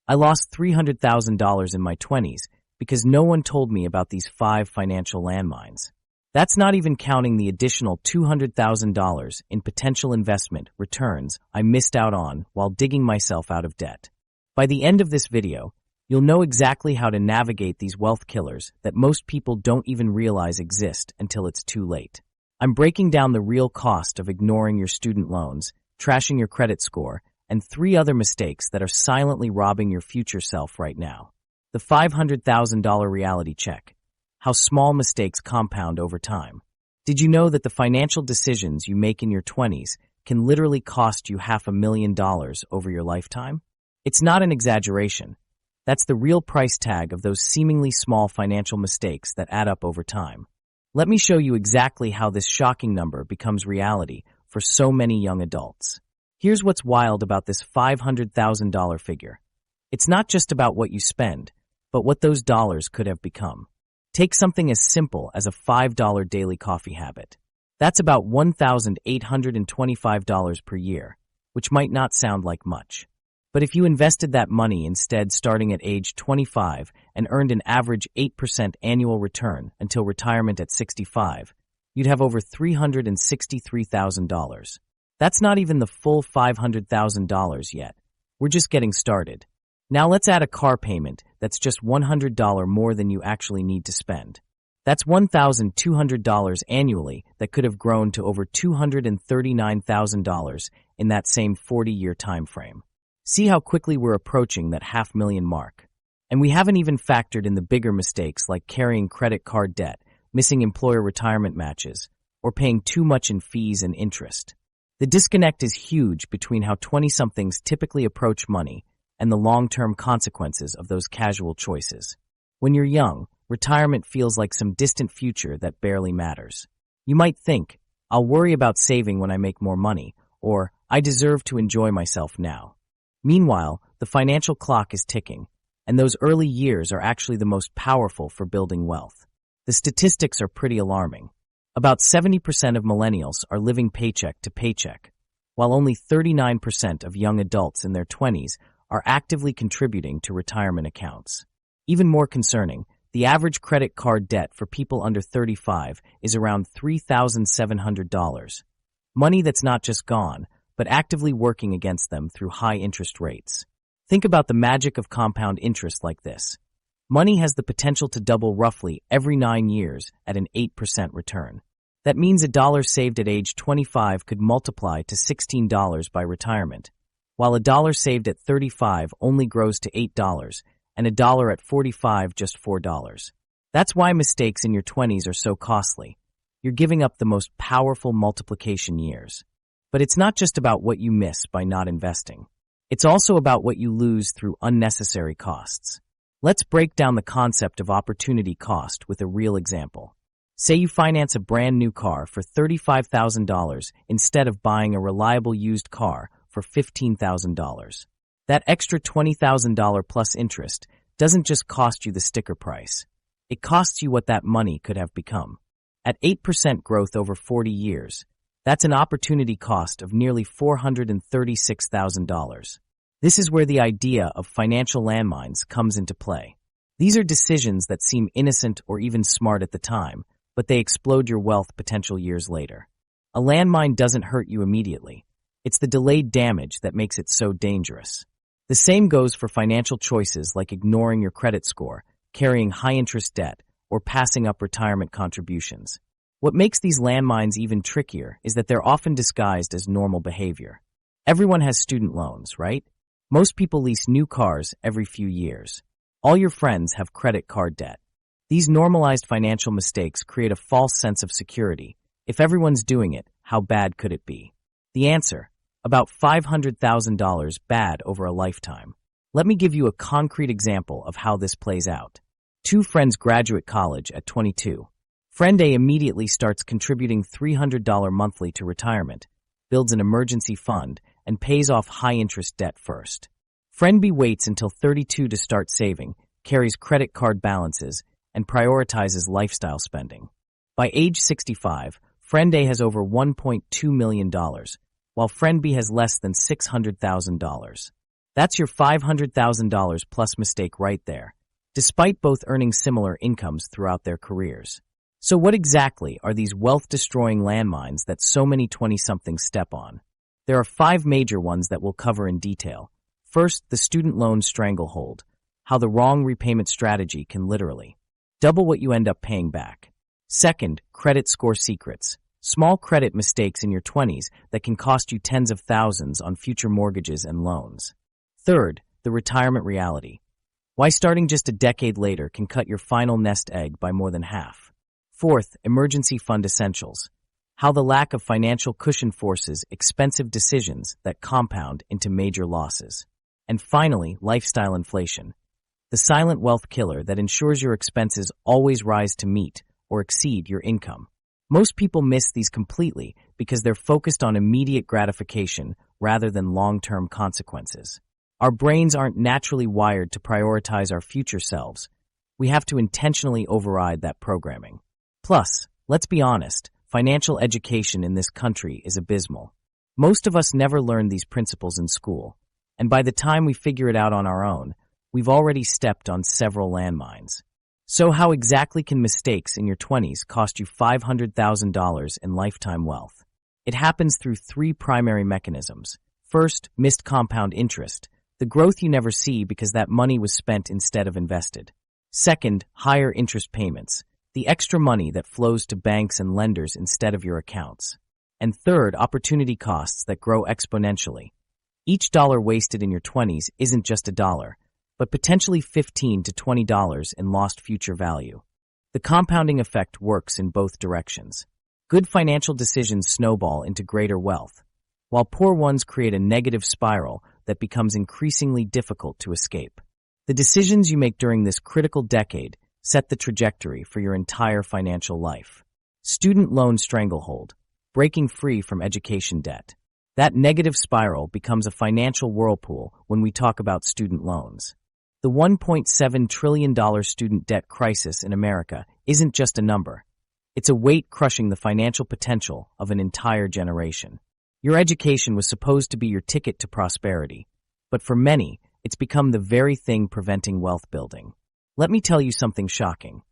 I lost $300,000 in my 20s because no one told me about these 5 financial landmines. That's not even counting the additional $200,000 in potential investment returns I missed out on while digging myself out of debt. By the end of this video, you'll know exactly how to navigate these wealth killers that most people don't even realize exist until it's too late. I'm breaking down the real cost of ignoring your student loans, trashing your credit score, and 3 other mistakes that are silently robbing your future self right now. The $500,000 reality check. How small mistakes compound over time. Did you know that the financial decisions you make in your 20s can literally cost you $500,000 over your lifetime? It's not an exaggeration. That's the real price tag of those seemingly small financial mistakes that add up over time. Let me show you exactly how this shocking number becomes reality for so many young adults. Here's what's wild about this $500,000 figure. It's not just about what you spend, but what those dollars could have become. Take something as simple as a $5 daily coffee habit. That's about $1,825 per year, which might not sound like much. But if you invested that money instead starting at age 25 and earned an average 8% annual return until retirement at 65, you'd have over $363,000. That's not even the full $500,000 yet. We're just getting started. Now let's add a car payment that's just $100 more than you actually need to spend. That's $1,200 annually that could have grown to over $239,000 in that same 40-year time frame. See how quickly we're approaching that $500,000 mark. And we haven't even factored in the bigger mistakes like carrying credit card debt, missing employer retirement matches, or paying too much in fees and interest. The disconnect is huge between how 20-somethings typically approach money and the long-term consequences of those casual choices. When you're young, retirement feels like some distant future that barely matters. You might think, I'll worry about saving when I make more money, or I deserve to enjoy myself now. Meanwhile, the financial clock is ticking, and those early years are actually the most powerful for building wealth. The statistics are pretty alarming. About 70% of millennials are living paycheck to paycheck, while only 39% of young adults in their 20s are actively contributing to retirement accounts. Even more concerning, the average credit card debt for people under 35 is around $3,700. Money that's not just gone, but actively working against them through high interest rates. Think about the magic of compound interest like this. Money has the potential to double roughly every 9 years at an 8% return. That means $1 saved at age 25 could multiply to $16 by retirement, while $1 saved at 35 only grows to $8, and $1 at 45 just $4. That's why mistakes in your 20s are so costly. You're giving up the most powerful multiplication years. But it's not just about what you miss by not investing. It's also about what you lose through unnecessary costs. Let's break down the concept of opportunity cost with a real example. Say you finance a brand new car for $35,000 instead of buying a reliable used car for $15,000. That extra $20,000 plus interest doesn't just cost you the sticker price. It costs you what that money could have become. At 8% growth over 40 years, that's an opportunity cost of nearly $436,000. This is where the idea of financial landmines comes into play. These are decisions that seem innocent or even smart at the time, but they explode your wealth potential years later. A landmine doesn't hurt you immediately. It's the delayed damage that makes it so dangerous. The same goes for financial choices like ignoring your credit score, carrying high-interest debt, or passing up retirement contributions. What makes these landmines even trickier is that they're often disguised as normal behavior. Everyone has student loans, right? Most people lease new cars every few years. All your friends have credit card debt. These normalized financial mistakes create a false sense of security. If everyone's doing it, how bad could it be? The answer: about $500,000 bad over a lifetime. Let me give you a concrete example of how this plays out. 2 friends graduate college at 22. Friend A immediately starts contributing $300 monthly to retirement, builds an emergency fund, and pays off high-interest debt first. Friend B waits until 32 to start saving, carries credit card balances, and prioritizes lifestyle spending. By age 65, Friend A has over $1.2 million, while Friend B has less than $600,000. That's your $500,000 plus mistake right there, despite both earning similar incomes throughout their careers. So what exactly are these wealth-destroying landmines that so many 20-somethings step on? There are 5 major ones that we'll cover in detail. First, the student loan stranglehold, how the wrong repayment strategy can literally double what you end up paying back. Second, credit score secrets, small credit mistakes in your 20s that can cost you tens of thousands on future mortgages and loans. Third, the retirement reality, why starting just a decade later can cut your final nest egg by more than half. Fourth, emergency fund essentials, how the lack of financial cushion forces expensive decisions that compound into major losses. And finally, lifestyle inflation, the silent wealth killer that ensures your expenses always rise to meet or exceed your income. Most people miss these completely because they're focused on immediate gratification rather than long-term consequences. Our brains aren't naturally wired to prioritize our future selves. We have to intentionally override that programming. Plus, let's be honest, financial education in this country is abysmal. Most of us never learned these principles in school, and by the time we figure it out on our own, we've already stepped on several landmines. So how exactly can mistakes in your 20s cost you $500,000 in lifetime wealth? It happens through 3 primary mechanisms. First, missed compound interest, the growth you never see because that money was spent instead of invested. Second, higher interest payments, the extra money that flows to banks and lenders instead of your accounts. And third, opportunity costs that grow exponentially. Each dollar wasted in your 20s isn't just a dollar, but potentially $15 to $20 in lost future value. The compounding effect works in both directions. Good financial decisions snowball into greater wealth, while poor ones create a negative spiral that becomes increasingly difficult to escape. The decisions you make during this critical decade set the trajectory for your entire financial life. Student loan stranglehold, breaking free from education debt. That negative spiral becomes a financial whirlpool when we talk about student loans. The $1.7 trillion student debt crisis in America isn't just a number. It's a weight crushing the financial potential of an entire generation. Your education was supposed to be your ticket to prosperity, but for many, it's become the very thing preventing wealth building. Let me tell you something shocking.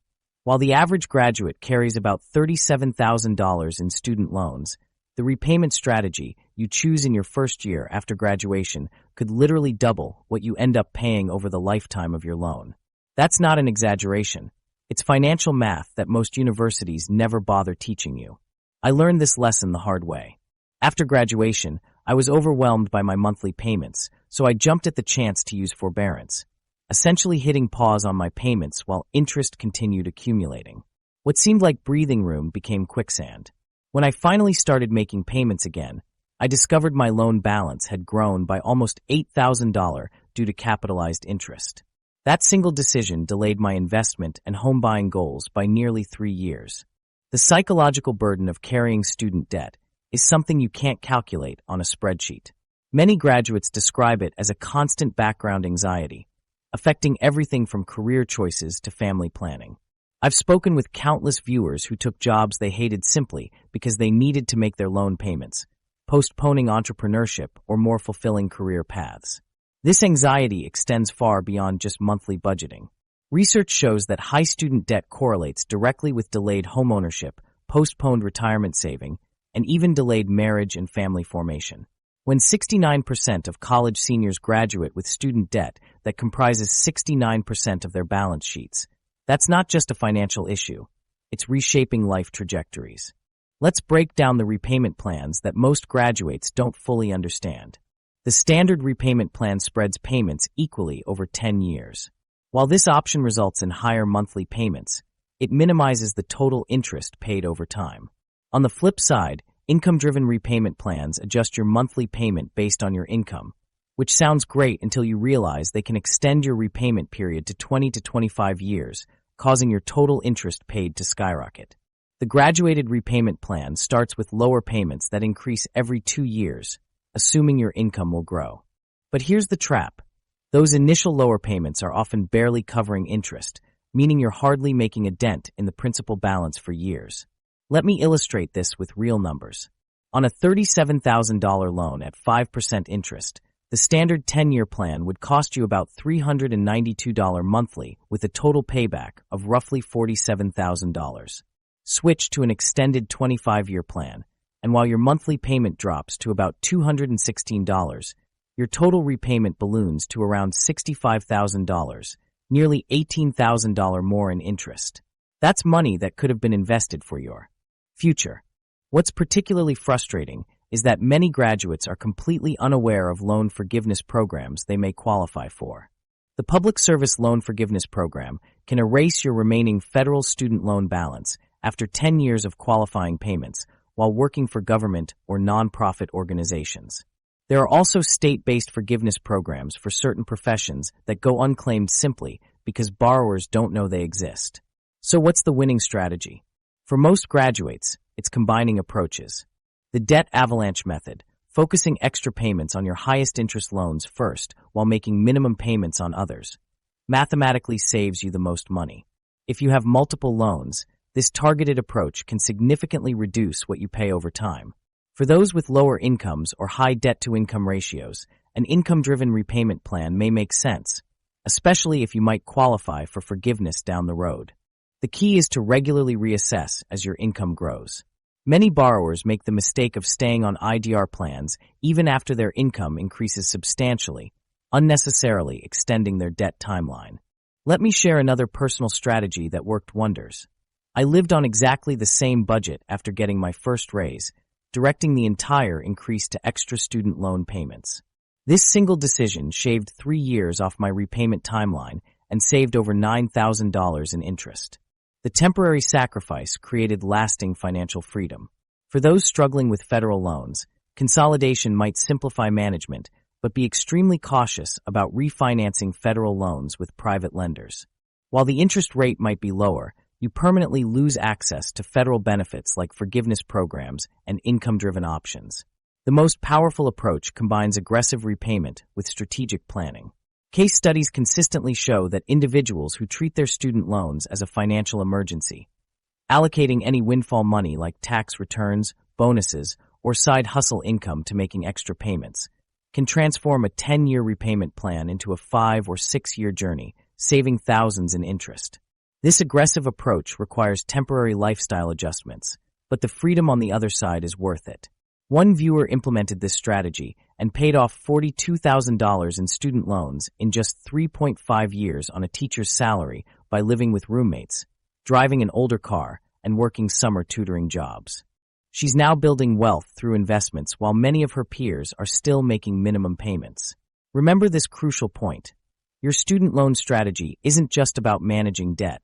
While the average graduate carries about $37,000 in student loans, the repayment strategy you choose in your first year after graduation could literally double what you end up paying over the lifetime of your loan. That's not an exaggeration. It's financial math that most universities never bother teaching you. I learned this lesson the hard way. After graduation, I was overwhelmed by my monthly payments, so I jumped at the chance to use forbearance, essentially hitting pause on my payments while interest continued accumulating. What seemed like breathing room became quicksand. When I finally started making payments again, I discovered my loan balance had grown by almost $8,000 due to capitalized interest. That single decision delayed my investment and home buying goals by nearly 3 years. The psychological burden of carrying student debt is something you can't calculate on a spreadsheet. Many graduates describe it as a constant background anxiety, affecting everything from career choices to family planning. I've spoken with countless viewers who took jobs they hated simply because they needed to make their loan payments, postponing entrepreneurship or more fulfilling career paths. This anxiety extends far beyond just monthly budgeting. Research shows that high student debt correlates directly with delayed homeownership, postponed retirement saving, and even delayed marriage and family formation. When 69% of college seniors graduate with student debt that comprises 69% of their balance sheets, that's not just a financial issue, it's reshaping life trajectories. Let's break down the repayment plans that most graduates don't fully understand. The standard repayment plan spreads payments equally over 10 years. While this option results in higher monthly payments, it minimizes the total interest paid over time. On the flip side, income-driven repayment plans adjust your monthly payment based on your income, which sounds great until you realize they can extend your repayment period to 20 to 25 years, causing your total interest paid to skyrocket. The graduated repayment plan starts with lower payments that increase every 2 years, assuming your income will grow. But here's the trap. Those initial lower payments are often barely covering interest, meaning you're hardly making a dent in the principal balance for years. Let me illustrate this with real numbers. On a $37,000 loan at 5% interest, The standard 10-year plan would cost you about $392 monthly with a total payback of roughly $47,000. Switch to an extended 25-year plan, and while your monthly payment drops to about $216, your total repayment balloons to around $65,000, nearly $18,000 more in interest. That's money that could have been invested for your future. What's particularly frustrating is that many graduates are completely unaware of loan forgiveness programs they may qualify for. The Public Service Loan Forgiveness Program can erase your remaining federal student loan balance after 10 years of qualifying payments while working for government or nonprofit organizations. There are also state-based forgiveness programs for certain professions that go unclaimed simply because borrowers don't know they exist. So what's the winning strategy? For most graduates, it's combining approaches. The debt avalanche method, focusing extra payments on your highest interest loans first while making minimum payments on others, mathematically saves you the most money. If you have multiple loans, this targeted approach can significantly reduce what you pay over time. For those with lower incomes or high debt-to-income ratios, an income-driven repayment plan may make sense, especially if you might qualify for forgiveness down the road. The key is to regularly reassess as your income grows. Many borrowers make the mistake of staying on IDR plans even after their income increases substantially, unnecessarily extending their debt timeline. Let me share another personal strategy that worked wonders. I lived on exactly the same budget after getting my first raise, directing the entire increase to extra student loan payments. This single decision shaved 3 years off my repayment timeline and saved over $9,000 in interest. The temporary sacrifice created lasting financial freedom. For those struggling with federal loans, consolidation might simplify management, but be extremely cautious about refinancing federal loans with private lenders. While the interest rate might be lower, you permanently lose access to federal benefits like forgiveness programs and income-driven options. The most powerful approach combines aggressive repayment with strategic planning. Case studies consistently show that individuals who treat their student loans as a financial emergency, allocating any windfall money like tax returns, bonuses, or side hustle income to making extra payments, can transform a 10-year repayment plan into a 5- or 6-year journey, saving thousands in interest. This aggressive approach requires temporary lifestyle adjustments, but the freedom on the other side is worth it. One viewer implemented this strategy and paid off $42,000 in student loans in just 3.5 years on a teacher's salary by living with roommates, driving an older car, and working summer tutoring jobs. She's now building wealth through investments while many of her peers are still making minimum payments. Remember this crucial point. Your student loan strategy isn't just about managing debt.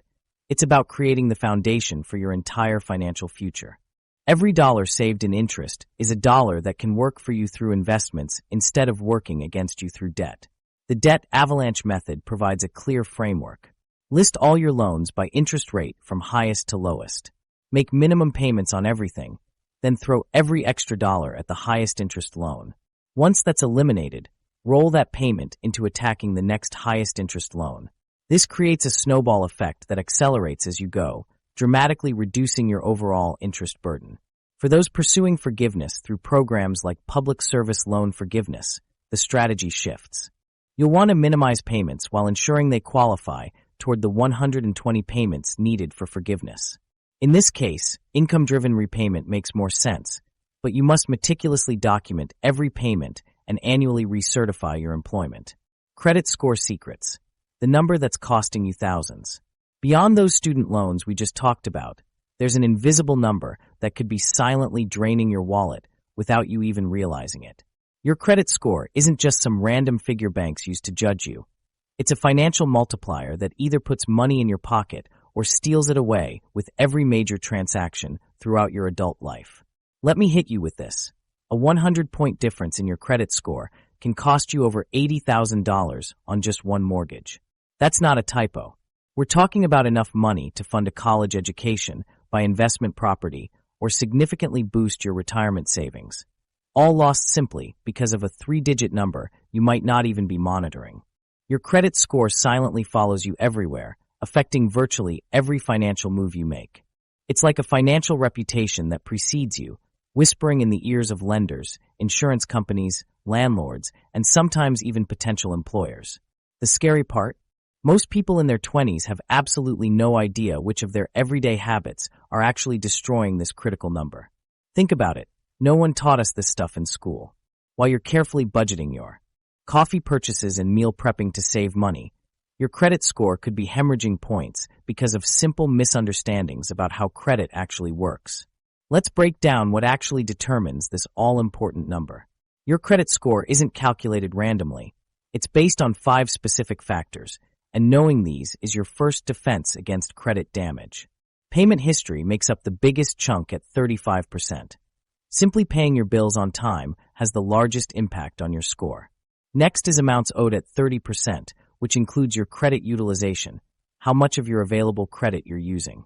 It's about creating the foundation for your entire financial future. Every dollar saved in interest is a dollar that can work for you through investments instead of working against you through debt. The debt avalanche method provides a clear framework. List all your loans by interest rate from highest to lowest. Make minimum payments on everything, then throw every extra dollar at the highest interest loan. Once that's eliminated, roll that payment into attacking the next highest interest loan. This creates a snowball effect that accelerates as you go, dramatically reducing your overall interest burden. For those pursuing forgiveness through programs like Public Service Loan Forgiveness, the strategy shifts. You'll want to minimize payments while ensuring they qualify toward the 120 payments needed for forgiveness. In this case, income-driven repayment makes more sense, but you must meticulously document every payment and annually recertify your employment. Credit score secrets, the number that's costing you thousands. Beyond those student loans we just talked about, there's an invisible number that could be silently draining your wallet without you even realizing it. Your credit score isn't just some random figure banks use to judge you. It's a financial multiplier that either puts money in your pocket or steals it away with every major transaction throughout your adult life. Let me hit you with this. A 100-point difference in your credit score can cost you over $80,000 on just one mortgage. That's not a typo. We're talking about enough money to fund a college education, buy investment property, or significantly boost your retirement savings. All lost simply because of a 3-digit number you might not even be monitoring. Your credit score silently follows you everywhere, affecting virtually every financial move you make. It's like a financial reputation that precedes you, whispering in the ears of lenders, insurance companies, landlords, and sometimes even potential employers. The scary part? Most people in their 20s have absolutely no idea which of their everyday habits are actually destroying this critical number. Think about it. No one taught us this stuff in school. While you're carefully budgeting your coffee purchases and meal prepping to save money, your credit score could be hemorrhaging points because of simple misunderstandings about how credit actually works. Let's break down what actually determines this all-important number. Your credit score isn't calculated randomly. It's based on 5 specific factors, and knowing these is your first defense against credit damage. Payment history makes up the biggest chunk at 35%. Simply paying your bills on time has the largest impact on your score. Next is amounts owed at 30%, which includes your credit utilization, how much of your available credit you're using.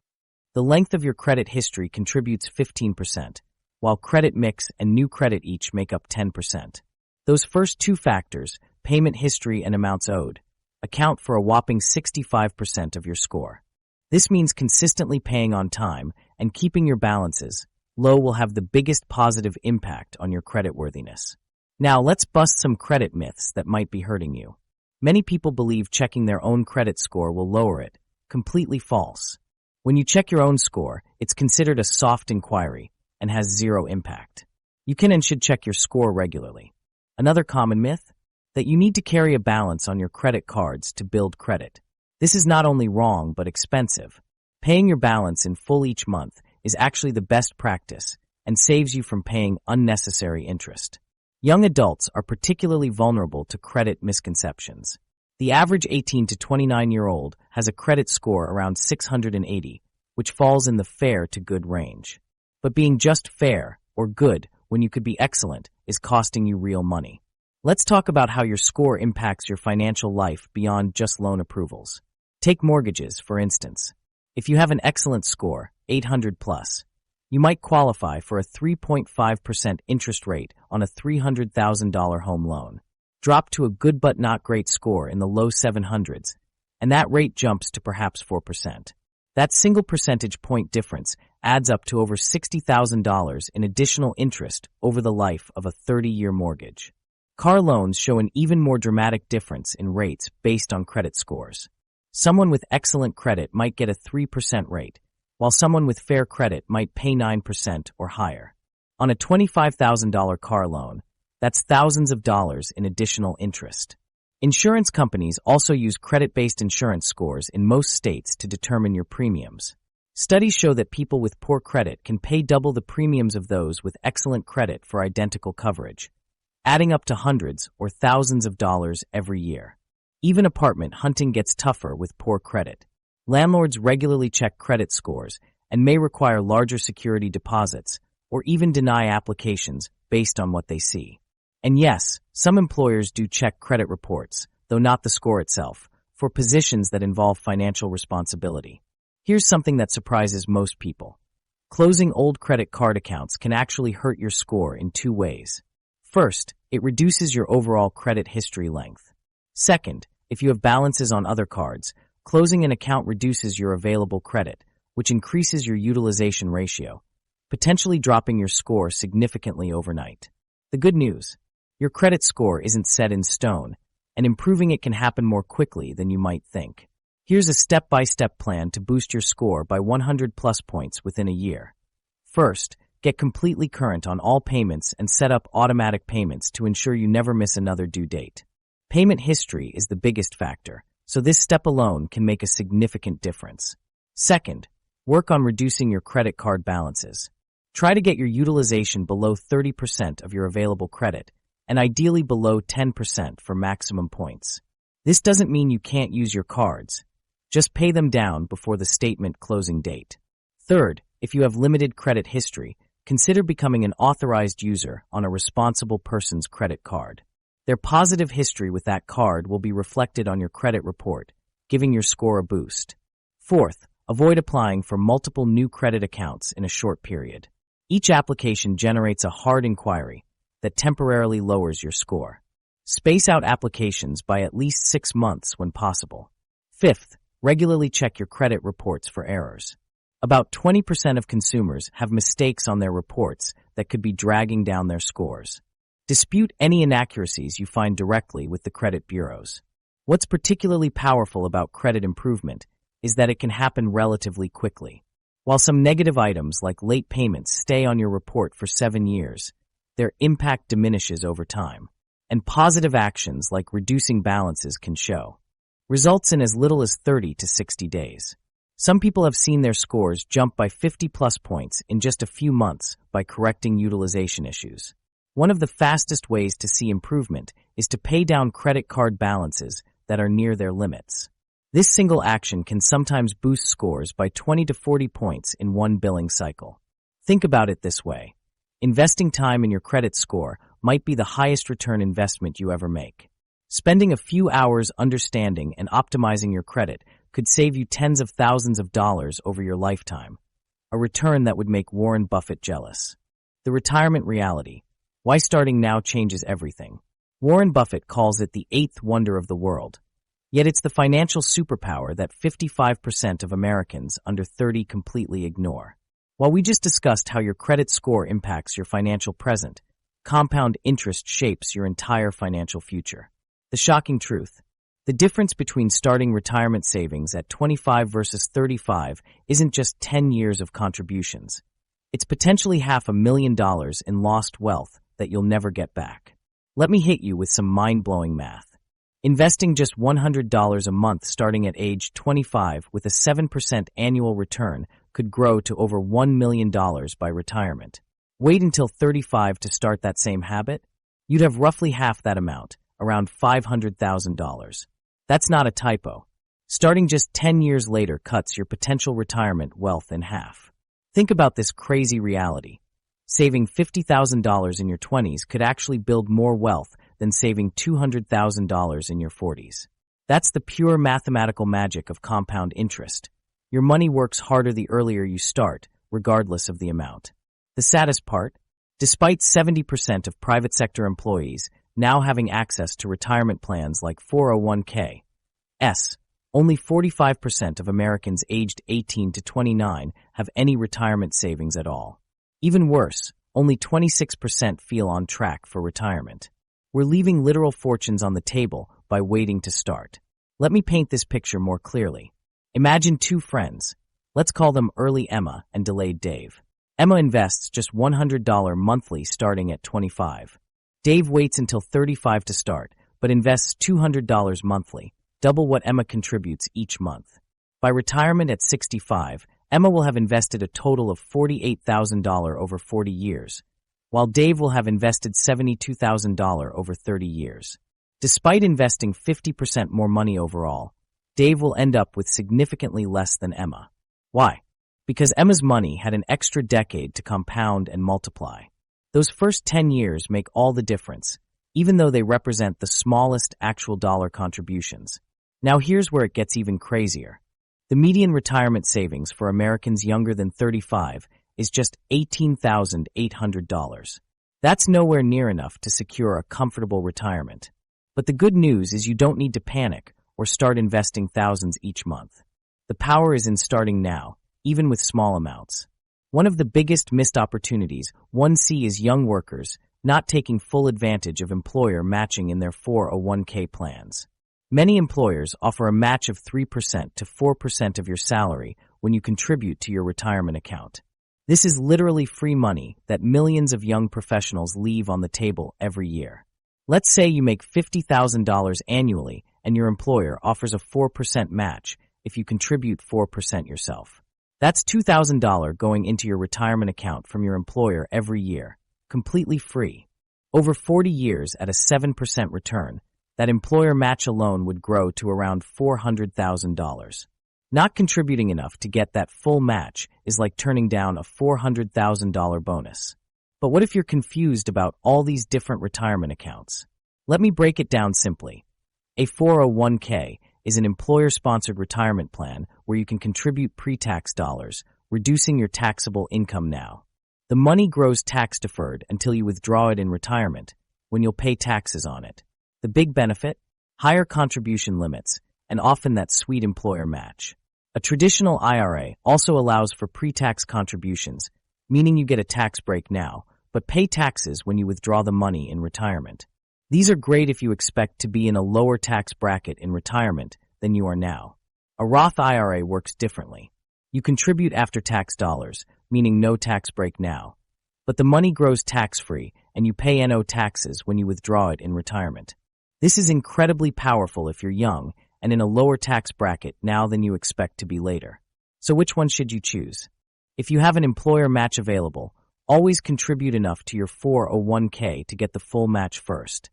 The length of your credit history contributes 15%, while credit mix and new credit each make up 10%. Those first 2 factors, payment history and amounts owed, account for a whopping 65% of your score. This means consistently paying on time and keeping your balances low will have the biggest positive impact on your creditworthiness. Now let's bust some credit myths that might be hurting you. Many people believe checking their own credit score will lower it. Completely false. When you check your own score, it's considered a soft inquiry and has zero impact. You can and should check your score regularly. Another common myth? That you need to carry a balance on your credit cards to build credit. This is not only wrong but expensive. Paying your balance in full each month is actually the best practice and saves you from paying unnecessary interest. Young adults are particularly vulnerable to credit misconceptions. The average 18 to 29-year-old has a credit score around 680, which falls in the fair to good range. But being just fair or good when you could be excellent is costing you real money. Let's talk about how your score impacts your financial life beyond just loan approvals. Take mortgages, for instance. If you have an excellent score, 800 plus, you might qualify for a 3.5% interest rate on a $300,000 home loan. Drop to a good but not great score in the low 700s, and that rate jumps to perhaps 4%. That single percentage point difference adds up to over $60,000 in additional interest over the life of a 30-year mortgage. Car loans show an even more dramatic difference in rates based on credit scores. Someone with excellent credit might get a 3% rate, while someone with fair credit might pay 9% or higher. On a $25,000 car loan, that's thousands of dollars in additional interest. Insurance companies also use credit-based insurance scores in most states to determine your premiums. Studies show that people with poor credit can pay double the premiums of those with excellent credit for identical coverage, adding up to hundreds or thousands of dollars every year. Even apartment hunting gets tougher with poor credit. Landlords regularly check credit scores and may require larger security deposits or even deny applications based on what they see. And yes, some employers do check credit reports, though not the score itself, for positions that involve financial responsibility. Here's something that surprises most people. Closing old credit card accounts can actually hurt your score in 2 ways. First, it reduces your overall credit history length. Second, if you have balances on other cards, closing an account reduces your available credit, which increases your utilization ratio, potentially dropping your score significantly overnight. The good news: your credit score isn't set in stone, and improving it can happen more quickly than you might think. Here's a step-by-step plan to boost your score by 100 plus points within a year. First, get completely current on all payments and set up automatic payments to ensure you never miss another due date. Payment history is the biggest factor, so this step alone can make a significant difference. Second, work on reducing your credit card balances. Try to get your utilization below 30% of your available credit, and ideally below 10% for maximum points. This doesn't mean you can't use your cards. Just pay them down before the statement closing date. Third, if you have limited credit history, consider becoming an authorized user on a responsible person's credit card. Their positive history with that card will be reflected on your credit report, giving your score a boost. Fourth, avoid applying for multiple new credit accounts in a short period. Each application generates a hard inquiry that temporarily lowers your score. Space out applications by at least 6 months when possible. Fifth, regularly check your credit reports for errors. About 20% of consumers have mistakes on their reports that could be dragging down their scores. Dispute any inaccuracies you find directly with the credit bureaus. What's particularly powerful about credit improvement is that it can happen relatively quickly. While some negative items like late payments stay on your report for 7 years, their impact diminishes over time, and positive actions like reducing balances can show results in as little as 30 to 60 days. Some people have seen their scores jump by 50+ points in just a few months by correcting utilization issues. One of the fastest ways to see improvement is to pay down credit card balances that are near their limits. This single action can sometimes boost scores by 20 to 40 points in one billing cycle. Think about it this way. Investing time in your credit score might be the highest return investment you ever make. Spending a few hours understanding and optimizing your credit could save you tens of thousands of dollars over your lifetime, a return that would make Warren Buffett jealous. The retirement reality. Why starting now changes everything. Warren Buffett calls it the eighth wonder of the world. Yet it's the financial superpower that 55% of Americans under 30 completely ignore. While we just discussed how your credit score impacts your financial present, compound interest shapes your entire financial future. The shocking truth. The difference between starting retirement savings at 25 versus 35 isn't just 10 years of contributions. It's potentially $500,000 in lost wealth that you'll never get back. Let me hit you with some mind-blowing math. Investing just $100 a month starting at age 25 with a 7% annual return could grow to over $1 million by retirement. Wait until 35 to start that same habit? You'd have roughly half that amount, around $500,000. That's not a typo. Starting just 10 years later cuts your potential retirement wealth in half. Think about this crazy reality. Saving $50,000 in your 20s could actually build more wealth than saving $200,000 in your 40s. That's the pure mathematical magic of compound interest. Your money works harder the earlier you start, regardless of the amount. The saddest part? Despite 70% of private sector employees now having access to retirement plans like 401k, only 45% of Americans aged 18 to 29 have any retirement savings at all. Even worse, only 26% feel on track for retirement. We're leaving literal fortunes on the table by waiting to start. Let me paint this picture more clearly. Imagine two friends. Let's call them Early Emma and Delayed Dave. Emma invests just $100 monthly starting at 25. Dave waits until 35 to start, but invests $200 monthly, double what Emma contributes each month. By retirement at 65, Emma will have invested a total of $48,000 over 40 years, while Dave will have invested $72,000 over 30 years. Despite investing 50% more money overall, Dave will end up with significantly less than Emma. Why? Because Emma's money had an extra decade to compound and multiply. Those first 10 years make all the difference, even though they represent the smallest actual dollar contributions. Now here's where it gets even crazier. The median retirement savings for Americans younger than 35 is just $18,800. That's nowhere near enough to secure a comfortable retirement. But the good news is you don't need to panic or start investing thousands each month. The power is in starting now, even with small amounts. One of the biggest missed opportunities one sees is young workers not taking full advantage of employer matching in their 401k plans. Many employers offer a match of 3% to 4% of your salary when you contribute to your retirement account. This is literally free money that millions of young professionals leave on the table every year. Let's say you make $50,000 annually and your employer offers a 4% match if you contribute 4% yourself. That's $2,000 going into your retirement account from your employer every year, completely free. Over 40 years at a 7% return, that employer match alone would grow to around $400,000. Not contributing enough to get that full match is like turning down a $400,000 bonus. But what if you're confused about all these different retirement accounts? Let me break it down simply. A 401k is an employer-sponsored retirement plan where you can contribute pre-tax dollars, reducing your taxable income now. The money grows tax-deferred until you withdraw it in retirement, when you'll pay taxes on it. The big benefit? Higher contribution limits, and often that sweet employer match. A traditional IRA also allows for pre-tax contributions, meaning you get a tax break now, but pay taxes when you withdraw the money in retirement. These are great if you expect to be in a lower tax bracket in retirement than you are now. A Roth IRA works differently. You contribute after-tax dollars, meaning no tax break now. But the money grows tax-free, and you pay NO taxes when you withdraw it in retirement. This is incredibly powerful if you're young and in a lower tax bracket now than you expect to be later. So which one should you choose? If you have an employer match available, always contribute enough to your 401k to get the full match first.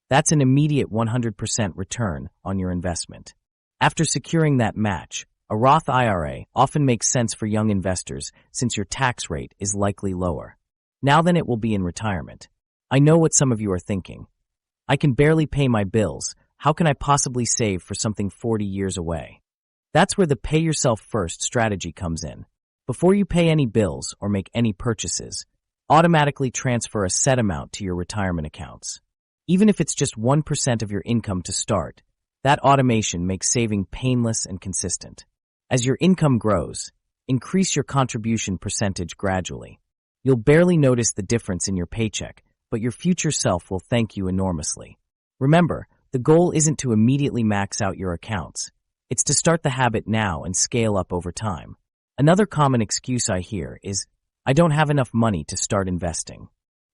That's an immediate 100% return on your investment. After securing that match, a Roth IRA often makes sense for young investors since your tax rate is likely lower. Now than it will be in retirement. I know what some of you are thinking. I can barely pay my bills. How can I possibly save for something 40 years away? That's where the pay yourself first strategy comes in. Before you pay any bills or make any purchases, automatically transfer a set amount to your retirement accounts. Even if it's just 1% of your income to start, that automation makes saving painless and consistent. As your income grows, increase your contribution percentage gradually. You'll barely notice the difference in your paycheck, but your future self will thank you enormously. Remember, the goal isn't to immediately max out your accounts. It's to start the habit now and scale up over time. Another common excuse I hear is, I don't have enough money to start investing.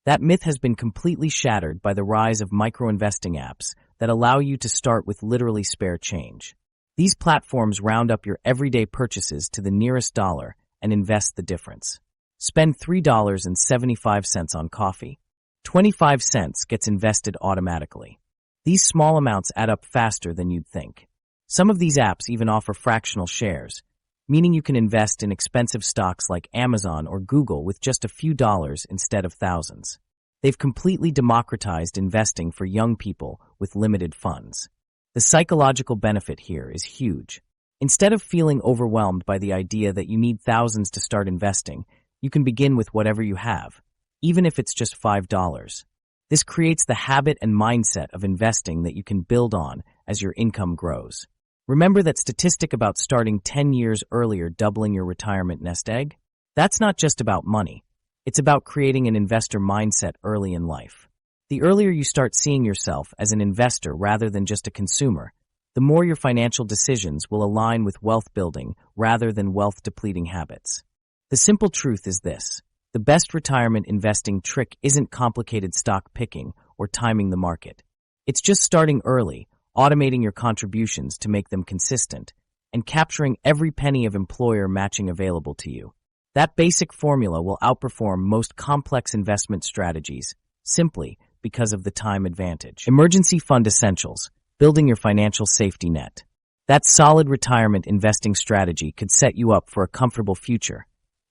That myth has been completely shattered by the rise of micro-investing apps that allow you to start with literally spare change. These platforms round up your everyday purchases to the nearest dollar and invest the difference. Spend $3.75 on coffee. 25 cents gets invested automatically. These small amounts add up faster than you'd think. Some of these apps even offer fractional shares, meaning you can invest in expensive stocks like Amazon or Google with just a few dollars instead of thousands. They've completely democratized investing for young people with limited funds. The psychological benefit here is huge. Instead of feeling overwhelmed by the idea that you need thousands to start investing, you can begin with whatever you have, even if it's just $5. This creates the habit and mindset of investing that you can build on as your income grows. Remember that statistic about starting 10 years earlier doubling your retirement nest egg? That's not just about money. It's about creating an investor mindset early in life. The earlier you start seeing yourself as an investor rather than just a consumer, the more your financial decisions will align with wealth building rather than wealth depleting habits. The simple truth is this. The best retirement investing trick isn't complicated stock picking or timing the market. It's just starting early, automating your contributions to make them consistent, and capturing every penny of employer matching available to you. That basic formula will outperform most complex investment strategies, simply because of the time advantage. Emergency fund essentials, building your financial safety net. That solid retirement investing strategy could set you up for a comfortable future.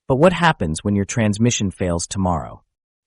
But what happens when your transmission fails tomorrow?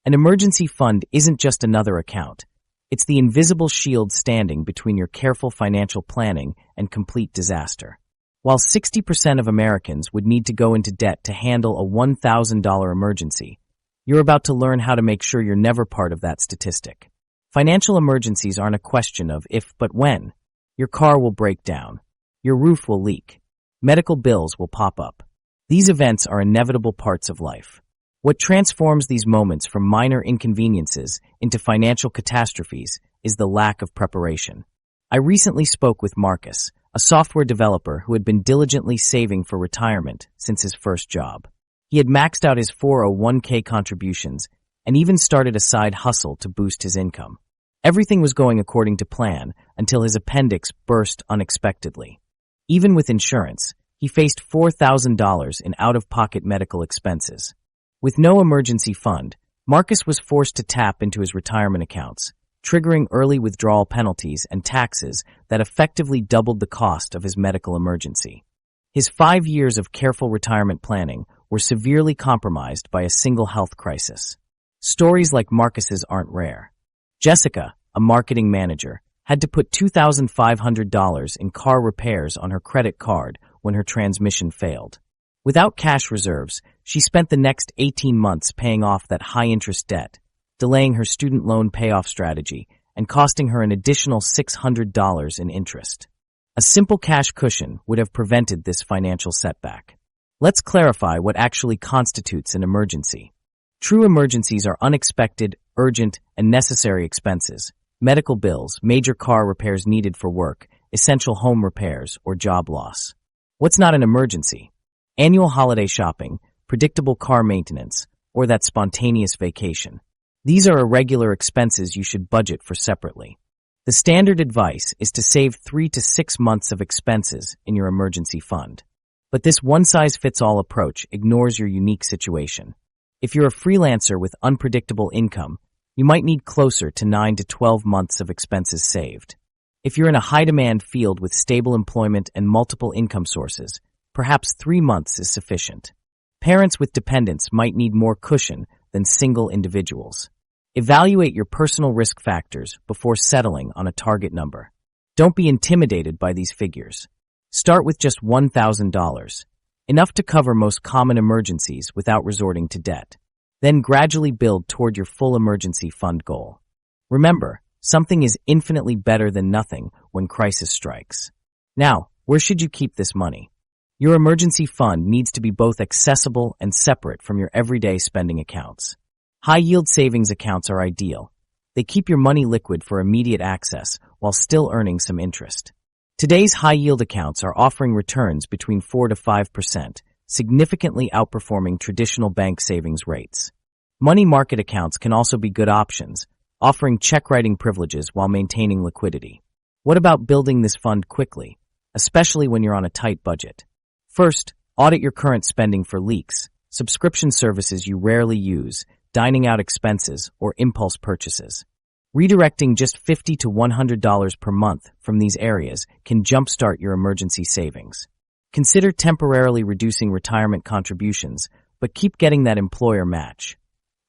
An emergency fund isn't just another account. It's the invisible shield standing between your careful financial planning and complete disaster. While 60% of Americans would need to go into debt to handle a $1,000 emergency, you're about to learn how to make sure you're never part of that statistic. Financial emergencies aren't a question of if but when. Your car will break down. Your roof will leak. Medical bills will pop up. These events are inevitable parts of life. What transforms these moments from minor inconveniences into financial catastrophes is the lack of preparation. I recently spoke with Marcus, a software developer who had been diligently saving for retirement since his first job. He had maxed out his 401k contributions and even started a side hustle to boost his income. Everything was going according to plan until his appendix burst unexpectedly. Even with insurance, he faced $4,000 in out-of-pocket medical expenses. With no emergency fund, Marcus was forced to tap into his retirement accounts, triggering early withdrawal penalties and taxes that effectively doubled the cost of his medical emergency. His 5 years of careful retirement planning were severely compromised by a single health crisis. Stories like Marcus's aren't rare. Jessica, a marketing manager, had to put $2,500 in car repairs on her credit card when her transmission failed. Without cash reserves, she spent the next 18 months paying off that high-interest debt, delaying her student loan payoff strategy, and costing her an additional $600 in interest. A simple cash cushion would have prevented this financial setback. Let's clarify what actually constitutes an emergency. True emergencies are unexpected, urgent, and necessary expenses. Medical bills, major car repairs needed for work, essential home repairs, or job loss. What's not an emergency? Annual holiday shopping, predictable car maintenance, or that spontaneous vacation. These are irregular expenses you should budget for separately. The standard advice is to save 3 to 6 months of expenses in your emergency fund. But this one-size-fits-all approach ignores your unique situation. If you're a freelancer with unpredictable income, you might need closer to 9 to 12 months of expenses saved. If you're in a high-demand field with stable employment and multiple income sources, perhaps 3 months is sufficient. Parents with dependents might need more cushion than single individuals. Evaluate your personal risk factors before settling on a target number. Don't be intimidated by these figures. Start with just $1,000, enough to cover most common emergencies without resorting to debt. Then gradually build toward your full emergency fund goal. Remember, something is infinitely better than nothing when crisis strikes. Now, where should you keep this money? Your emergency fund needs to be both accessible and separate from your everyday spending accounts. High-yield savings accounts are ideal. They keep your money liquid for immediate access while still earning some interest. Today's high-yield accounts are offering returns between 4 to 5%, significantly outperforming traditional bank savings rates. Money market accounts can also be good options, offering check-writing privileges while maintaining liquidity. What about building this fund quickly, especially when you're on a tight budget? First, audit your current spending for leaks, subscription services you rarely use, dining out expenses, or impulse purchases. Redirecting just $50 to $100 per month from these areas can jumpstart your emergency savings. Consider temporarily reducing retirement contributions, but keep getting that employer match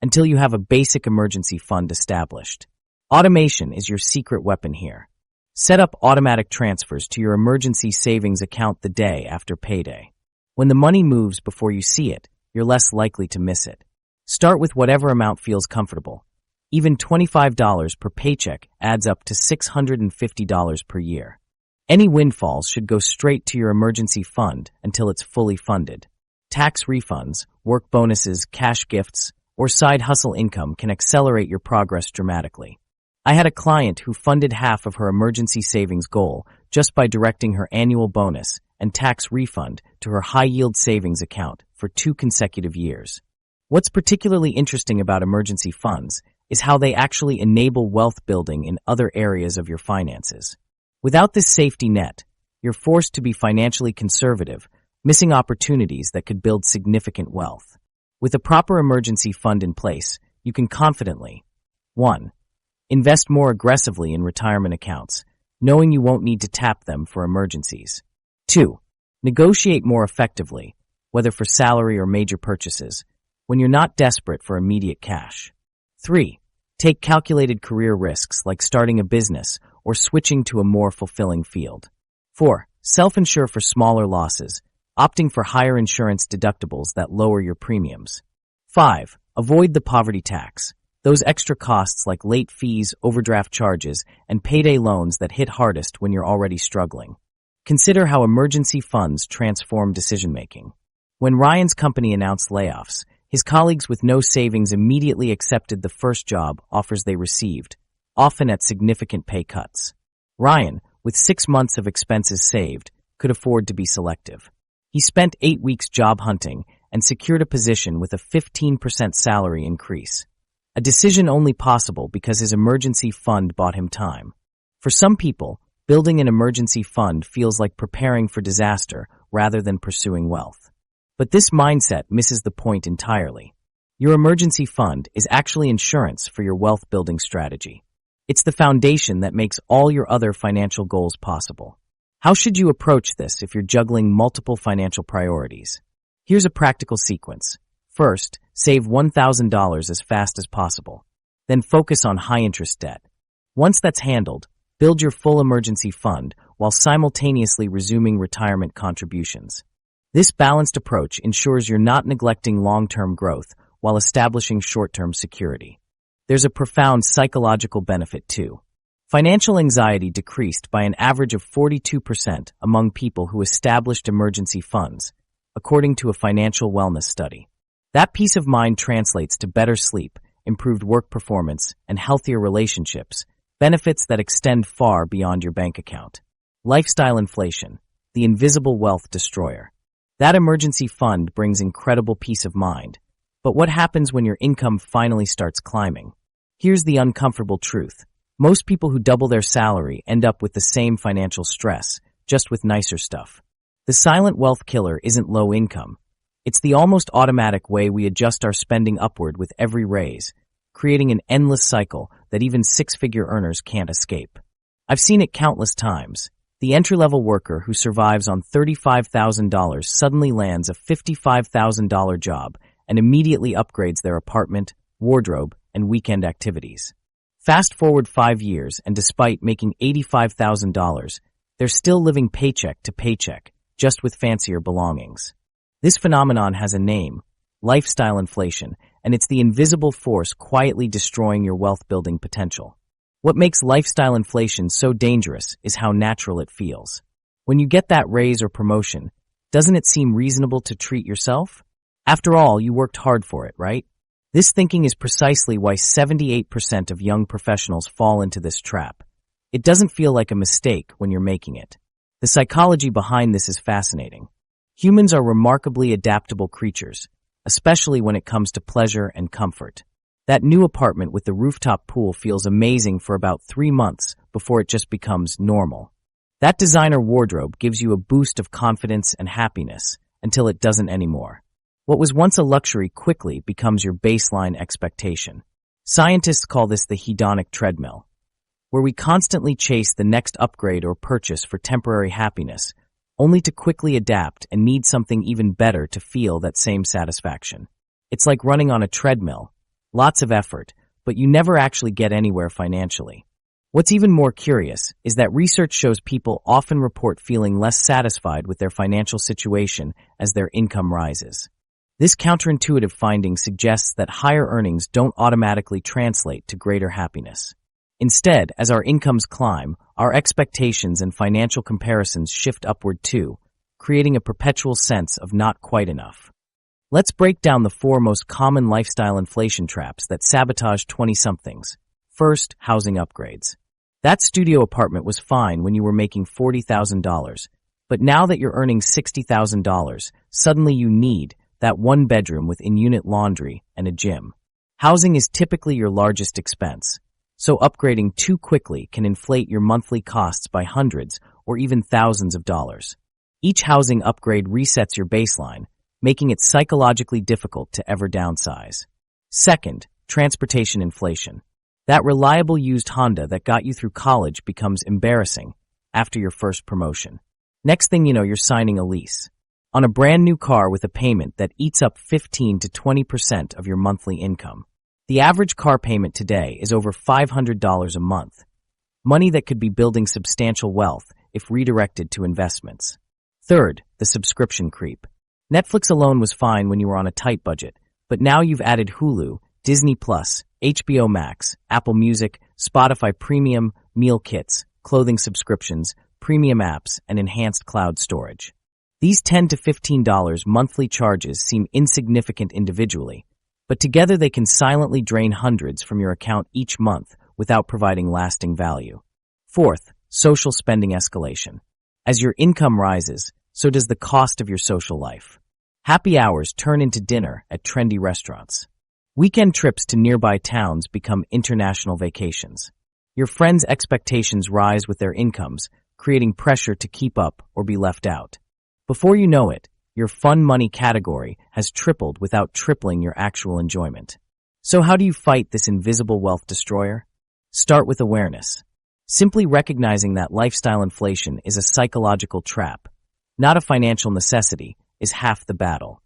until you have a basic emergency fund established. Automation is your secret weapon here. Set up automatic transfers to your emergency savings account the day after payday. When the money moves before you see it, you're less likely to miss it. Start with whatever amount feels comfortable. Even $25 per paycheck adds up to $650 per year. Any windfalls should go straight to your emergency fund until it's fully funded. Tax refunds, work bonuses, cash gifts, or side hustle income can accelerate your progress dramatically. I had a client who funded half of her emergency savings goal just by directing her annual bonus and tax refund to her high-yield savings account for 2 consecutive years. What's particularly interesting about emergency funds is how they actually enable wealth building in other areas of your finances. Without this safety net, you're forced to be financially conservative, missing opportunities that could build significant wealth. With a proper emergency fund in place, you can confidently 1. Invest more aggressively in retirement accounts, knowing you won't need to tap them for emergencies. 2. Negotiate more effectively, whether for salary or major purchases, when you're not desperate for immediate cash. 3. Take calculated career risks like starting a business or switching to a more fulfilling field. 4. Self-insure for smaller losses, opting for higher insurance deductibles that lower your premiums. 5. Avoid the poverty tax, those extra costs like late fees, overdraft charges, and payday loans that hit hardest when you're already struggling. Consider how emergency funds transform decision-making. When Ryan's company announced layoffs, his colleagues with no savings immediately accepted the first job offers they received, often at significant pay cuts. Ryan, with 6 months of expenses saved, could afford to be selective. He spent 8 weeks job hunting and secured a position with a 15% salary increase. A decision only possible because his emergency fund bought him time. For some people, building an emergency fund feels like preparing for disaster rather than pursuing wealth. But this mindset misses the point entirely. Your emergency fund is actually insurance for your wealth-building strategy. It's the foundation that makes all your other financial goals possible. How should you approach this if you're juggling multiple financial priorities? Here's a practical sequence. First, save $1,000 as fast as possible. Then focus on high-interest debt. Once that's handled, build your full emergency fund while simultaneously resuming retirement contributions. This balanced approach ensures you're not neglecting long-term growth while establishing short-term security. There's a profound psychological benefit too. Financial anxiety decreased by an average of 42% among people who established emergency funds, according to a financial wellness study. That peace of mind translates to better sleep, improved work performance, and healthier relationships, benefits that extend far beyond your bank account. Lifestyle inflation, the invisible wealth destroyer. That emergency fund brings incredible peace of mind. But what happens when your income finally starts climbing? Here's the uncomfortable truth. Most people who double their salary end up with the same financial stress, just with nicer stuff. The silent wealth killer isn't low income. It's the almost automatic way we adjust our spending upward with every raise, creating an endless cycle that even six-figure earners can't escape. I've seen it countless times. The entry-level worker who survives on $35,000 suddenly lands a $55,000 job and immediately upgrades their apartment, wardrobe, and weekend activities. Fast forward 5 years, and despite making $85,000, they're still living paycheck to paycheck, just with fancier belongings. This phenomenon has a name, lifestyle inflation, and it's the invisible force quietly destroying your wealth-building potential. What makes lifestyle inflation so dangerous is how natural it feels. When you get that raise or promotion, doesn't it seem reasonable to treat yourself? After all, you worked hard for it, right? This thinking is precisely why 78% of young professionals fall into this trap. It doesn't feel like a mistake when you're making it. The psychology behind this is fascinating. Humans are remarkably adaptable creatures, especially when it comes to pleasure and comfort. That new apartment with the rooftop pool feels amazing for about 3 months before it just becomes normal. That designer wardrobe gives you a boost of confidence and happiness until it doesn't anymore. What was once a luxury quickly becomes your baseline expectation. Scientists call this the hedonic treadmill, where we constantly chase the next upgrade or purchase for temporary happiness, only to quickly adapt and need something even better to feel that same satisfaction. It's like running on a treadmill, lots of effort, but you never actually get anywhere financially. What's even more curious is that research shows people often report feeling less satisfied with their financial situation as their income rises. This counterintuitive finding suggests that higher earnings don't automatically translate to greater happiness. Instead, as our incomes climb, our expectations and financial comparisons shift upward too, creating a perpetual sense of not quite enough. Let's break down the 4 most common lifestyle inflation traps that sabotage 20-somethings. First, housing upgrades. That studio apartment was fine when you were making $40,000, but now that you're earning $60,000, suddenly you need that 1 bedroom with in-unit laundry and a gym. Housing is typically your largest expense, so upgrading too quickly can inflate your monthly costs by hundreds or even thousands of dollars. Each housing upgrade resets your baseline, making it psychologically difficult to ever downsize. Second, transportation inflation. That reliable used Honda that got you through college becomes embarrassing after your first promotion. Next thing you know, you're signing a lease on a brand new car with a payment that eats up 15 to 20% of your monthly income. The average car payment today is over $500 a month, money that could be building substantial wealth if redirected to investments. Third, the subscription creep. Netflix alone was fine when you were on a tight budget, but now you've added Hulu, Disney+, HBO Max, Apple Music, Spotify Premium, meal kits, clothing subscriptions, premium apps, and enhanced cloud storage. These $10 to $15 monthly charges seem insignificant individually, but together they can silently drain hundreds from your account each month without providing lasting value. Fourth, social spending escalation. As your income rises, so does the cost of your social life. Happy hours turn into dinner at trendy restaurants. Weekend trips to nearby towns become international vacations. Your friends' expectations rise with their incomes, creating pressure to keep up or be left out. Before you know it, your fun money category has tripled without tripling your actual enjoyment. So how do you fight this invisible wealth destroyer? Start with awareness. Simply recognizing that lifestyle inflation is a psychological trap, not a financial necessity, is half the battle.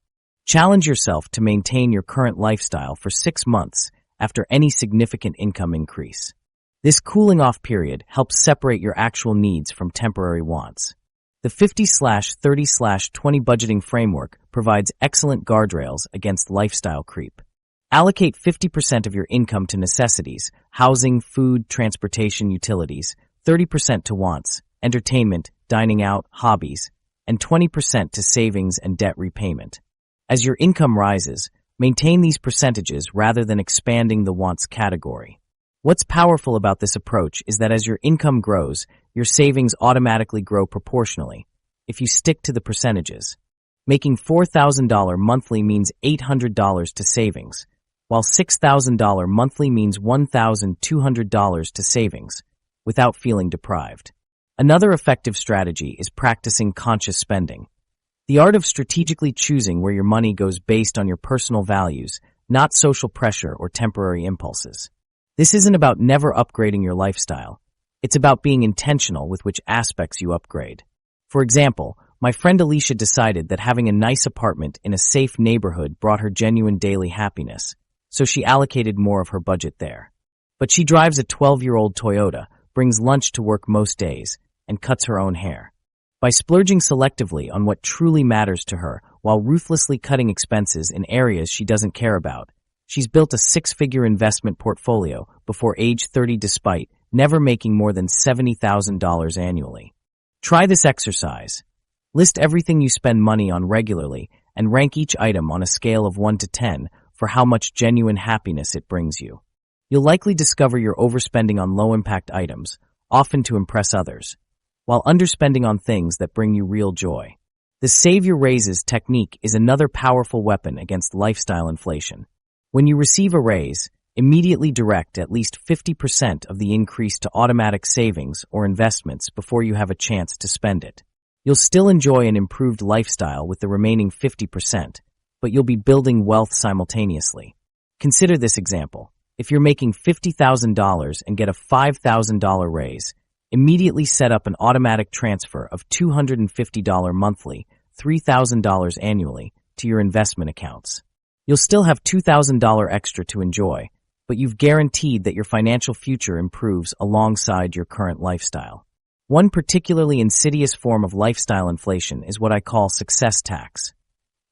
Challenge yourself to maintain your current lifestyle for 6 months after any significant income increase. This cooling-off period helps separate your actual needs from temporary wants. The 50/30/20 budgeting framework provides excellent guardrails against lifestyle creep. Allocate 50% of your income to necessities, housing, food, transportation, utilities, 30% to wants, entertainment, dining out, hobbies, and 20% to savings and debt repayment. As your income rises, Maintain these percentages rather than expanding the wants category. What's powerful about this approach is that as your income grows, your savings automatically grow proportionally if you stick to the percentages. Making $4,000 monthly means $800 to savings, while $6,000 monthly means $1,200 to savings, without feeling deprived. Another effective strategy is practicing conscious spending. The art of strategically choosing where your money goes based on your personal values, not social pressure or temporary impulses. This isn't about never upgrading your lifestyle. It's about being intentional with which aspects you upgrade. For example, my friend Alicia decided that having a nice apartment in a safe neighborhood brought her genuine daily happiness, so she allocated more of her budget there. But she drives a 12-year-old Toyota, brings lunch to work most days, and cuts her own hair. By splurging selectively on what truly matters to her while ruthlessly cutting expenses in areas she doesn't care about, she's built a six-figure investment portfolio before age 30 despite never making more than $70,000 annually. Try this exercise. List everything you spend money on regularly and rank each item on a scale of 1 to 10 for how much genuine happiness it brings you. You'll likely discover you're overspending on low-impact items, often to impress others, while underspending on things that bring you real joy. The Save Your Raises technique is another powerful weapon against lifestyle inflation. When you receive a raise, immediately direct at least 50% of the increase to automatic savings or investments before you have a chance to spend it. You'll still enjoy an improved lifestyle with the remaining 50%, but you'll be building wealth simultaneously. Consider this example. If you're making $50,000 and get a $5,000 raise, immediately set up an automatic transfer of $250 monthly, $3,000 annually to your investment accounts. You'll still have $2,000 extra to enjoy, but you've guaranteed that your financial future improves alongside your current lifestyle. One particularly insidious form of lifestyle inflation is what I call success tax,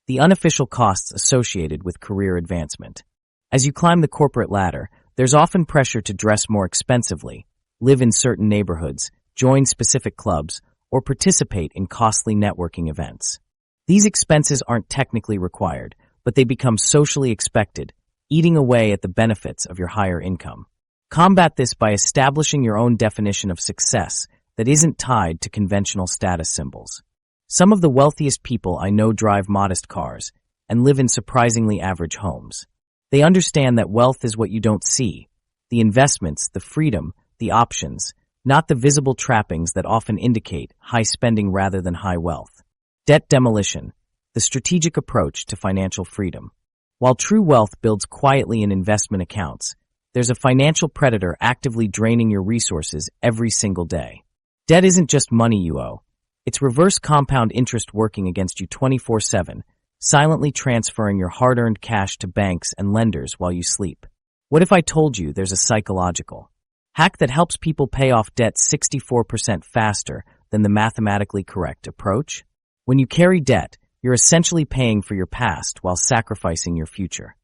the unofficial costs associated with career advancement. As you climb the corporate ladder, there's often pressure to dress more expensively, live in certain neighborhoods, join specific clubs, or participate in costly networking events. These expenses aren't technically required, but they become socially expected, eating away at the benefits of your higher income. Combat this by establishing your own definition of success that isn't tied to conventional status symbols. Some of the wealthiest people I know drive modest cars and live in surprisingly average homes. They understand that wealth is what you don't see, the investments, the freedom, the options, not the visible trappings that often indicate high spending rather than high wealth. Debt demolition, the strategic approach to financial freedom. While true wealth builds quietly in investment accounts, there's a financial predator actively draining your resources every single day. Debt isn't just money you owe. It's reverse compound interest working against you 24/7, silently transferring your hard-earned cash to banks and lenders while you sleep. What if I told you there's a psychological hack that helps people pay off debt 64% faster than the mathematically correct approach? When you carry debt, you're essentially paying for your past while sacrificing your future.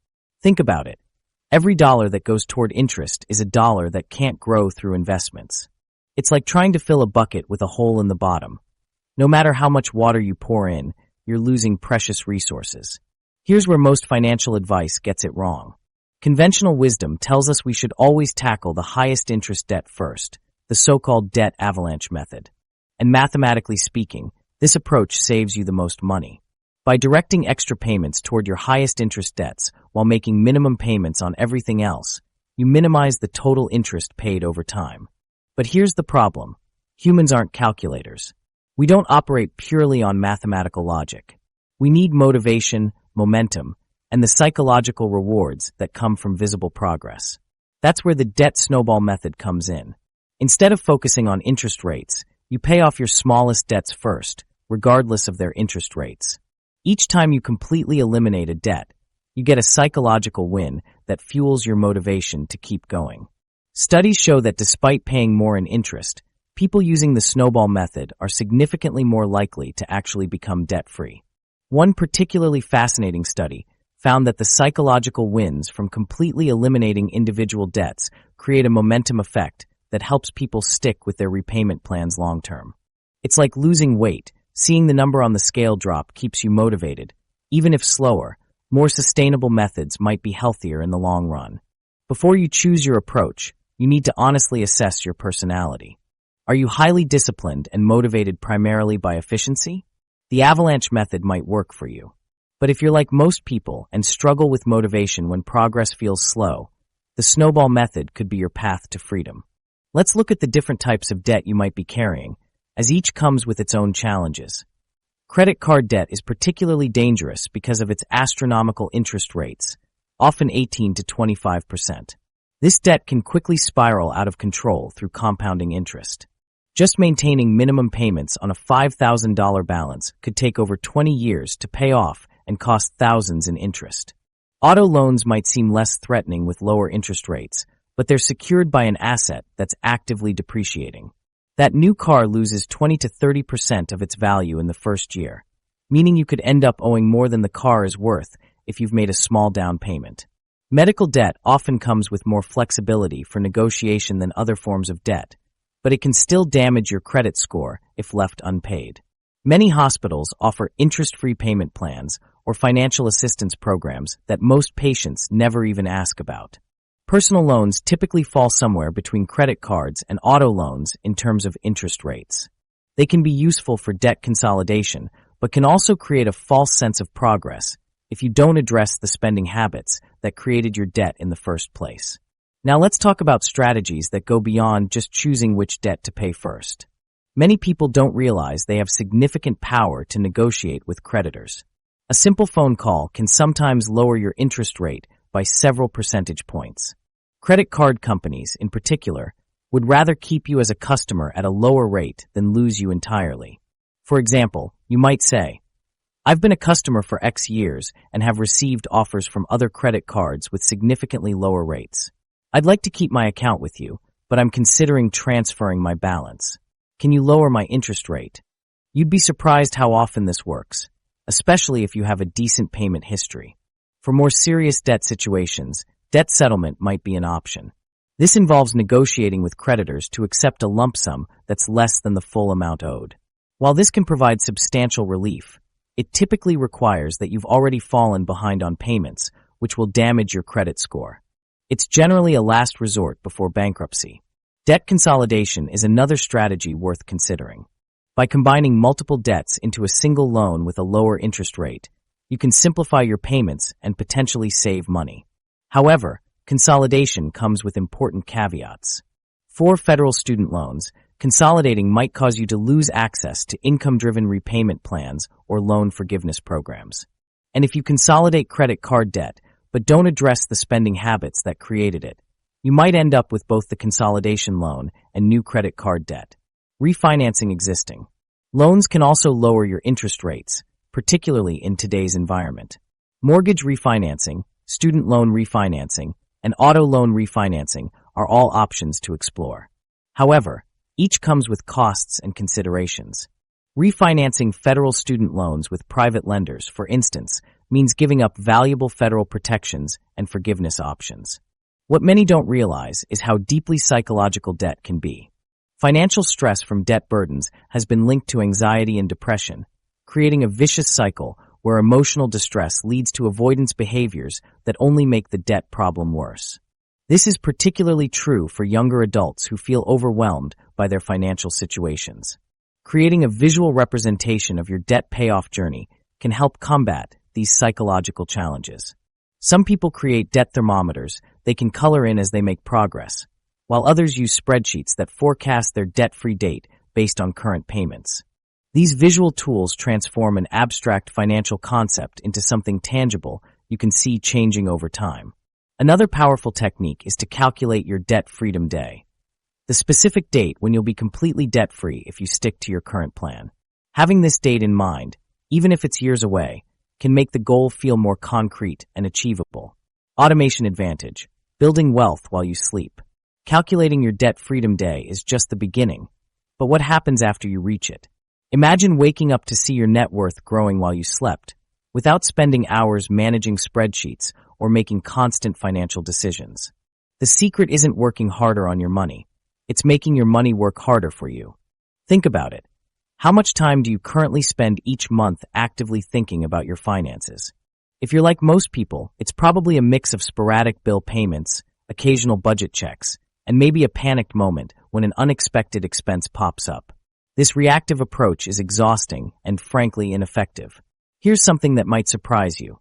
Think about it. Every dollar that goes toward interest is a dollar that can't grow through investments. It's like trying to fill a bucket with a hole in the bottom. No matter how much water you pour in, you're losing precious resources. Here's where most financial advice gets it wrong. Conventional wisdom tells us we should always tackle the highest interest debt first, the so-called debt avalanche method. And mathematically speaking, this approach saves you the most money. By directing extra payments toward your highest interest debts while making minimum payments on everything else, you minimize the total interest paid over time. But here's the problem. Humans aren't calculators. We don't operate purely on mathematical logic. We need motivation, momentum, and the psychological rewards that come from visible progress. That's where the debt snowball method comes in. Instead of focusing on interest rates, you pay off your smallest debts first, regardless of their interest rates. Each time you completely eliminate a debt, you get a psychological win that fuels your motivation to keep going. Studies show that despite paying more in interest, people using the snowball method are significantly more likely to actually become debt-free. One particularly fascinating study found that the psychological wins from completely eliminating individual debts create a momentum effect that helps people stick with their repayment plans long-term. It's like losing weight. Seeing the number on the scale drop keeps you motivated, even if slower, More sustainable methods might be healthier in the long run. Before you choose your approach, you need to honestly assess your personality. Are you highly disciplined and motivated primarily by efficiency? The avalanche method might work for you. But if you're like most people and struggle with motivation when progress feels slow, the snowball method could be your path to freedom. Let's look at the different types of debt you might be carrying, as each comes with its own challenges. Credit card debt is particularly dangerous because of its astronomical interest rates, often 18 to 25%. This debt can quickly spiral out of control through compounding interest. Just maintaining minimum payments on a $5,000 balance could take over 20 years to pay off and cost thousands in interest. Auto loans might seem less threatening with lower interest rates, but they're secured by an asset that's actively depreciating. That new car loses 20 to 30% of its value in the first year, meaning you could end up owing more than the car is worth if you've made a small down payment. Medical debt often comes with more flexibility for negotiation than other forms of debt, but it can still damage your credit score if left unpaid. Many hospitals offer interest-free payment plans or financial assistance programs that most patients never even ask about. Personal loans typically fall somewhere between credit cards and auto loans in terms of interest rates. They can be useful for debt consolidation, but can also create a false sense of progress if you don't address the spending habits that created your debt in the first place. Now let's talk about strategies that go beyond just choosing which debt to pay first. Many people don't realize they have significant power to negotiate with creditors. A simple phone call can sometimes lower your interest rate by several percentage points. Credit card companies, in particular, would rather keep you as a customer at a lower rate than lose you entirely. For example, you might say, "I've been a customer for X years and have received offers from other credit cards with significantly lower rates. I'd like to keep my account with you, but I'm considering transferring my balance. Can you lower my interest rate?" You'd be surprised how often this works, especially if you have a decent payment history. For more serious debt situations, debt settlement might be an option. This involves negotiating with creditors to accept a lump sum that's less than the full amount owed. While this can provide substantial relief, it typically requires that you've already fallen behind on payments, which will damage your credit score. It's generally a last resort before bankruptcy. Debt consolidation is another strategy worth considering. By combining multiple debts into a single loan with a lower interest rate, you can simplify your payments and potentially save money. However, consolidation comes with important caveats. For federal student loans, consolidating might cause you to lose access to income-driven repayment plans or loan forgiveness programs. And if you consolidate credit card debt but don't address the spending habits that created it, you might end up with both the consolidation loan and new credit card debt. Refinancing existing loans can also lower your interest rates, particularly in today's environment. Mortgage refinancing, student loan refinancing, and auto loan refinancing are all options to explore. However, each comes with costs and considerations. Refinancing federal student loans with private lenders, for instance, means giving up valuable federal protections and forgiveness options. What many don't realize is how deeply psychological debt can be. Financial stress from debt burdens has been linked to anxiety and depression, creating a vicious cycle where emotional distress leads to avoidance behaviors that only make the debt problem worse. This is particularly true for younger adults who feel overwhelmed by their financial situations. Creating a visual representation of your debt payoff journey can help combat these psychological challenges. Some people create debt thermometers they can color in as they make progress, while others use spreadsheets that forecast their debt-free date based on current payments. These visual tools transform an abstract financial concept into something tangible you can see changing over time. Another powerful technique is to calculate your debt freedom day, the specific date when you'll be completely debt-free if you stick to your current plan. Having this date in mind, even if it's years away, can make the goal feel more concrete and achievable. Automation advantage, building wealth while you sleep. Calculating your debt freedom day is just the beginning, but what happens after you reach it? Imagine waking up to see your net worth growing while you slept, without spending hours managing spreadsheets or making constant financial decisions. The secret isn't working harder on your money. It's making your money work harder for you. Think about it. How much time do you currently spend each month actively thinking about your finances? If you're like most people, it's probably a mix of sporadic bill payments, occasional budget checks, and maybe a panicked moment when an unexpected expense pops up. This reactive approach is exhausting and frankly ineffective. Here's something that might surprise you.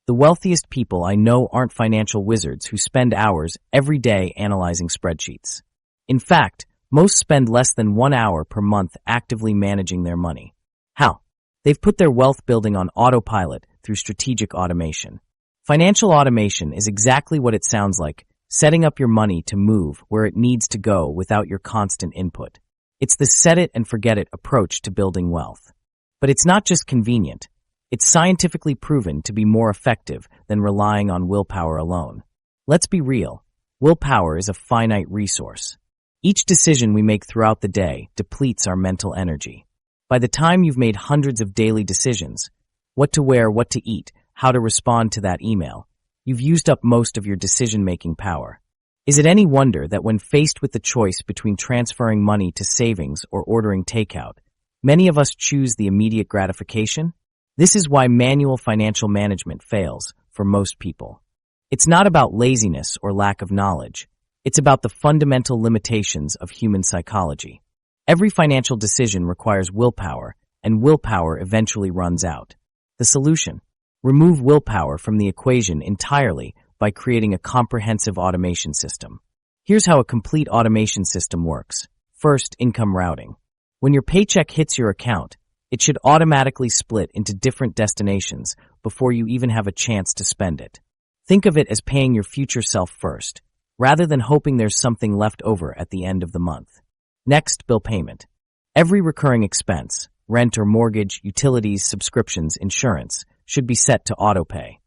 The wealthiest people I know aren't financial wizards who spend hours every day analyzing spreadsheets. In fact, most spend less than 1 hour per month actively managing their money. How? They've put their wealth building on autopilot through strategic automation. Financial automation is exactly what it sounds like, setting up your money to move where it needs to go without your constant input. It's the set it and forget it approach to building wealth. But it's not just convenient. It's scientifically proven to be more effective than relying on willpower alone. Let's be real. Willpower is a finite resource. Each decision we make throughout the day depletes our mental energy. By the time you've made hundreds of daily decisions, what to wear, what to eat, how to respond to that email, you've used up most of your decision-making power. Is it any wonder that when faced with the choice between transferring money to savings or ordering takeout, many of us choose the immediate gratification? This is why manual financial management fails for most people. It's not about laziness or lack of knowledge. It's about the fundamental limitations of human psychology. Every financial decision requires willpower, and willpower eventually runs out. The solution? Remove willpower from the equation entirely by creating a comprehensive automation system. Here's how a complete automation system works. First, income routing. When your paycheck hits your account, it should automatically split into different destinations before you even have a chance to spend it. Think of it as paying your future self first, rather than hoping there's something left over at the end of the month. Next, bill payment. Every recurring expense, rent or mortgage, utilities, subscriptions, insurance, should be set to autopay.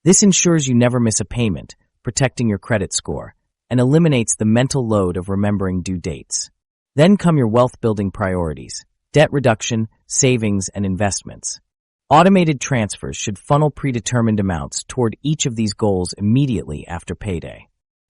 This ensures you never miss a payment, protecting your credit score, and eliminates the mental load of remembering due dates. Then come your wealth-building priorities: debt reduction, savings, and investments. Automated transfers should funnel predetermined amounts toward each of these goals immediately after payday.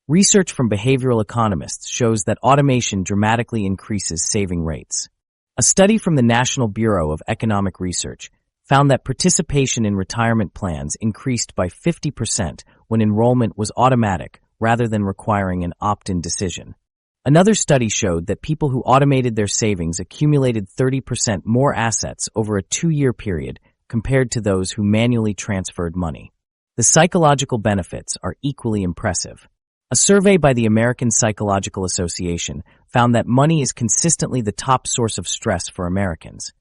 Research from behavioral economists shows that automation dramatically increases saving rates. A study from the National Bureau of Economic Research found that participation in retirement plans increased by 50% when enrollment was automatic rather than requiring an opt-in decision. Another study showed that people who automated their savings accumulated 30% more assets over a 2-year period compared to those who manually transferred money. The psychological benefits are equally impressive. A survey by the American Psychological Association found that money is consistently the top source of stress for Americans.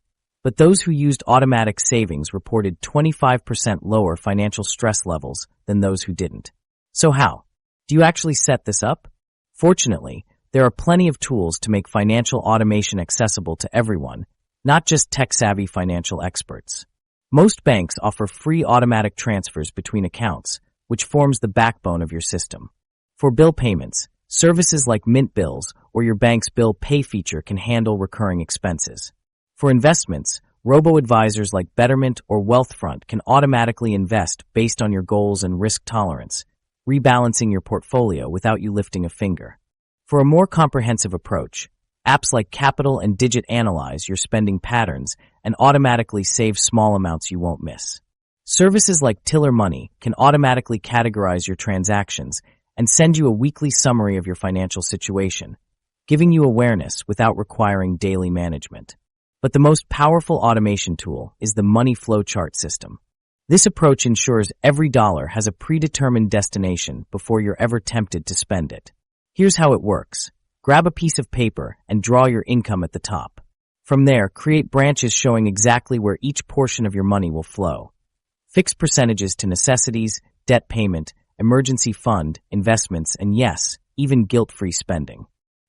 But those who used automatic savings reported 25% lower financial stress levels than those who didn't. So how? Do you actually set this up? Fortunately, there are plenty of tools to make financial automation accessible to everyone, not just tech-savvy financial experts. Most banks offer free automatic transfers between accounts, which forms the backbone of your system. For bill payments, services like Mint Bills or your bank's bill pay feature can handle recurring expenses. For investments, robo-advisors like Betterment or Wealthfront can automatically invest based on your goals and risk tolerance, rebalancing your portfolio without you lifting a finger. For a more comprehensive approach, apps like Capital and Digit analyze your spending patterns and automatically save small amounts you won't miss. Services like Tiller Money can automatically categorize your transactions and send you a weekly summary of your financial situation, giving you awareness without requiring daily management. But the most powerful automation tool is the money flow chart system. This approach ensures every dollar has a predetermined destination before you're ever tempted to spend it. Here's how it works. Grab a piece of paper and draw your income at the top. From there, create branches showing exactly where each portion of your money will flow. Fix percentages to necessities, debt payment, emergency fund, investments, and yes, even guilt-free spending.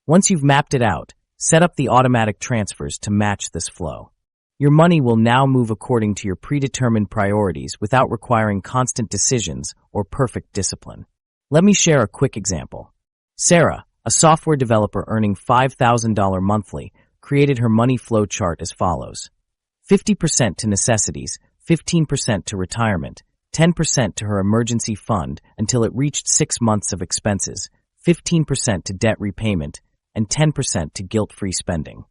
Once you've mapped it out, set up the automatic transfers to match this flow. Your money will now move according to your predetermined priorities without requiring constant decisions or perfect discipline. Let me share a quick example. Sarah, a software developer earning $5,000 monthly, created her money flow chart as follows: 50% to necessities, 15% to retirement, 10% to her emergency fund until it reached 6 months of expenses, 15% to debt repayment, and 10% to guilt-free spending.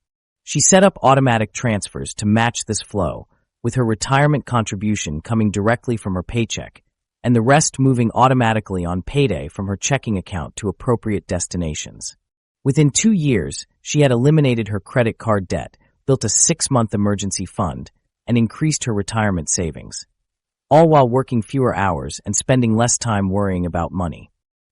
She set up automatic transfers to match this flow, with her retirement contribution coming directly from her paycheck, and the rest moving automatically on payday from her checking account to appropriate destinations. Within 2 years, she had eliminated her credit card debt, built a 6-month emergency fund, and increased her retirement savings, all while working fewer hours and spending less time worrying about money.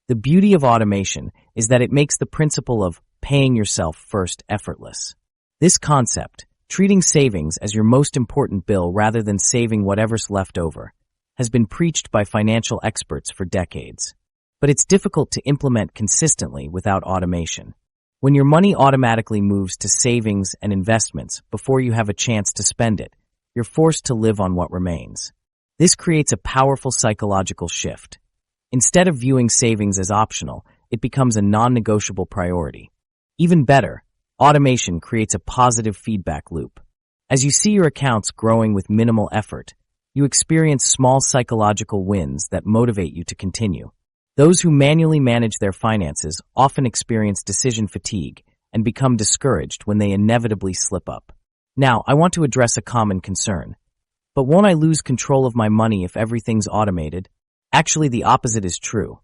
The beauty of automation is that it makes the principle of paying yourself first effortless. This concept, treating savings as your most important bill rather than saving whatever's left over, has been preached by financial experts for decades. But it's difficult to implement consistently without automation. When your money automatically moves to savings and investments before you have a chance to spend it, you're forced to live on what remains. This creates a powerful psychological shift. Instead of viewing savings as optional, it becomes a non-negotiable priority. Even better, automation creates a positive feedback loop. As you see your accounts growing with minimal effort, you experience small psychological wins that motivate you to continue. Those who manually manage their finances often experience decision fatigue and become discouraged when they inevitably slip up. Now, I want to address a common concern. But won't I lose control of my money if everything's automated? Actually, the opposite is true.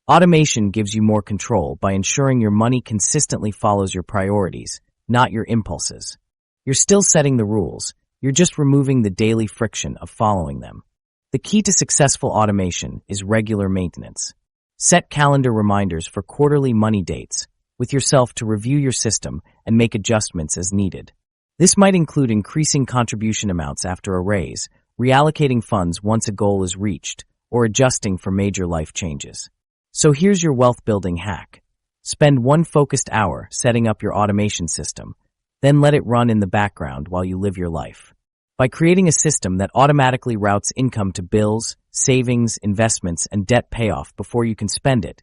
Automation gives you more control by ensuring your money consistently follows your priorities, not your impulses. You're still setting the rules. You're just removing the daily friction of following them. The key to successful automation is regular maintenance. Set calendar reminders for quarterly money dates with yourself to review your system and make adjustments as needed. This might include increasing contribution amounts after a raise, reallocating funds once a goal is reached, or adjusting for major life changes. So here's your wealth-building hack. Spend 1 focused hour setting up your automation system, then let it run in the background while you live your life. By creating a system that automatically routes income to bills, savings, investments, and debt payoff before you can spend it,